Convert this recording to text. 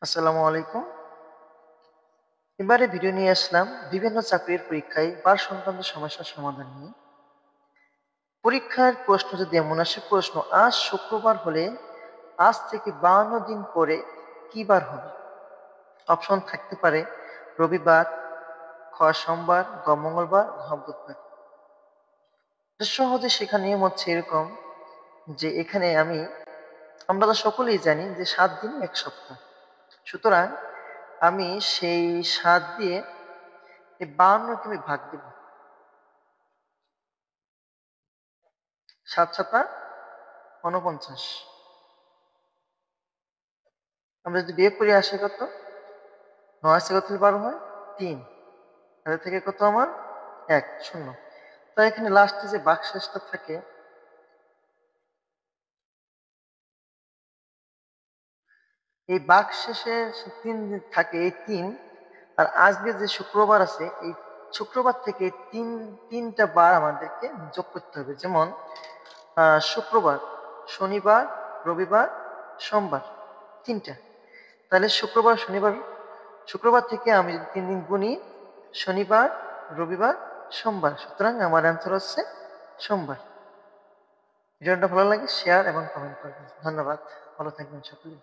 আসসালামু আলাইকুম। এবারে ভিডিও নিয়ে আসলাম বিভিন্ন চাকরির পরীক্ষায় বার সংক্রান্ত সমস্যার সমাধান নিয়ে। পরীক্ষার প্রশ্ন যদি এমন আসে, প্রশ্ন আজ শুক্রবার হলে আজ থেকে ৫২ দিন পরে কি বার হবে? অপশন থাকতে পারে রবিবার, খ সোমবার, গ মঙ্গলবার, ঘ বুধবার। সহজে শেখা নিয়ম হচ্ছে এরকম যে এখানে আমরা তো সকলেই জানি যে ৭ দিন ১ সপ্তাহ। সুতরাং আমি সেই ৭ দিয়ে এই ৫২ কে আমি ভাগ দেব। ৭ সাতা ৪৯। আমরা যদি বিয়োগ করি আসে কত? ৯ থেকে কত ১২ হয়? ৩। তাহলে থেকে কত আমার? ১, ০। তো এখানে লাস্টে যে ভাগশেষটা থাকে, এই ভাগশেষে ৩ থাকে, এই ৩ আর আজকে যে শুক্রবার আছে, এই শুক্রবার থেকে ৩টা বার আমাদেরকে যোগ করতে হবে। যেমন শুক্রবার, শনিবার, রবিবার, সোমবার ৩টা। তাহলে শুক্রবার, শুক্রবার থেকে আমি যদি ৩ দিন গুনি, শনিবার, রবিবার, সোমবার। সুতরাং আমার অ্যান্সার হচ্ছে সোমবার। ভিডিওটা ভালো লাগে শেয়ার এবং কমেন্ট করবেন। ধন্যবাদ। ভালো থাকবেন সকলে।